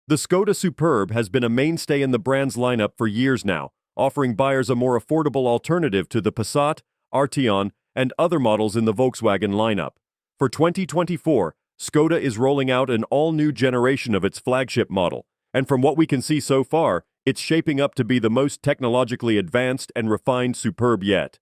The Skoda Superb has been a mainstay in the brand's lineup for years now, offering buyers a more affordable alternative to the Passat, Arteon, and other models in the Volkswagen lineup. For 2024, Skoda is rolling out an all-new generation of its flagship model, and from what we can see so far, it's shaping up to be the most technologically advanced and refined Superb yet.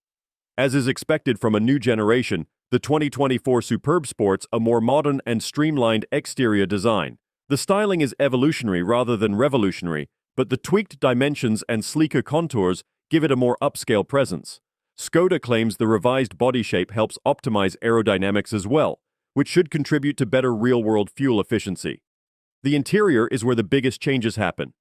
As is expected from a new generation, the 2024 Superb sports a more modern and streamlined exterior design. The styling is evolutionary rather than revolutionary, but the tweaked dimensions and sleeker contours give it a more upscale presence. Skoda claims the revised body shape helps optimize aerodynamics as well, which should contribute to better real-world fuel efficiency. The interior is where the biggest changes happen.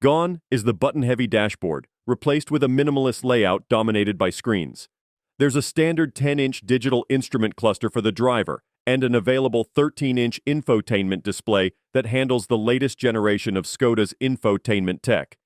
Gone is the button-heavy dashboard, replaced with a minimalist layout dominated by screens. There's a standard 10-inch digital instrument cluster for the driver, and an available 13-inch infotainment display that handles the latest generation of Skoda's infotainment tech.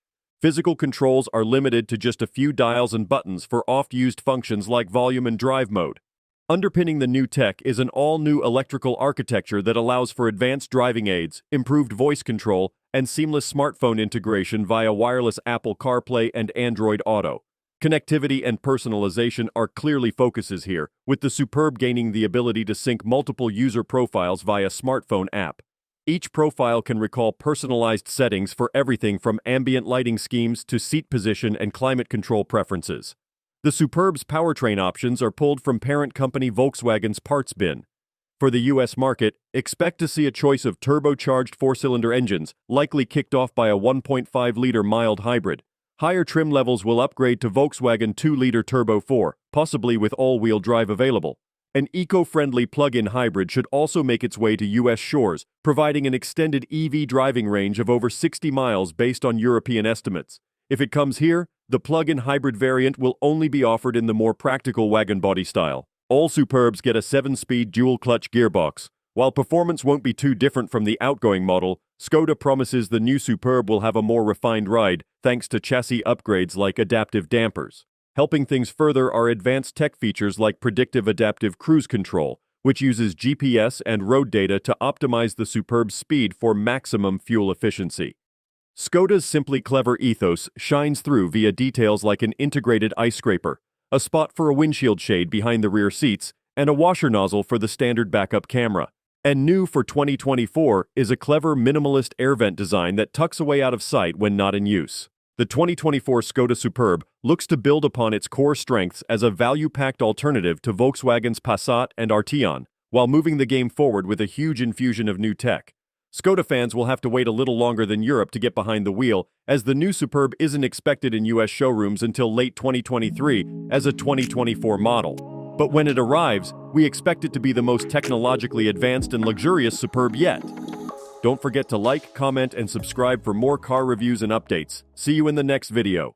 Physical controls are limited to just a few dials and buttons for oft-used functions like volume and drive mode. Underpinning the new tech is an all-new electrical architecture that allows for advanced driving aids, improved voice control, and seamless smartphone integration via wireless Apple CarPlay and Android Auto. Connectivity and personalization are clearly focuses here, with the Superb gaining the ability to sync multiple user profiles via smartphone app. Each profile can recall personalized settings for everything from ambient lighting schemes to seat position and climate control preferences. The Superb's powertrain options are pulled from parent company Volkswagen's parts bin. For the US market, expect to see a choice of turbocharged four-cylinder engines, likely kicked off by a 1.5-liter mild hybrid. Higher trim levels will upgrade to Volkswagen 2-liter Turbo 4, possibly with all-wheel drive available. An eco-friendly plug-in hybrid should also make its way to US shores, providing an extended EV driving range of over 60 miles based on European estimates. If it comes here, the plug-in hybrid variant will only be offered in the more practical wagon body style. All Superbs get a 7-speed dual-clutch gearbox. While performance won't be too different from the outgoing model, Skoda promises the new Superb will have a more refined ride thanks to chassis upgrades like adaptive dampers. Helping things further are advanced tech features like predictive adaptive cruise control, which uses GPS and road data to optimize the Superb's speed for maximum fuel efficiency. Skoda's Simply Clever ethos shines through via details like an integrated ice scraper, a spot for a windshield shade behind the rear seats, and a washer nozzle for the standard backup camera. And new for 2024 is a clever minimalist air vent design that tucks away out of sight when not in use. The 2024 Skoda Superb looks to build upon its core strengths as a value-packed alternative to Volkswagen's Passat and Arteon, while moving the game forward with a huge infusion of new tech. Skoda fans will have to wait a little longer than Europe to get behind the wheel, as the new Superb isn't expected in US showrooms until late 2023 as a 2024 model. But when it arrives, we expect it to be the most technologically advanced and luxurious Superb yet. Don't forget to like, comment, and subscribe for more car reviews and updates. See you in the next video.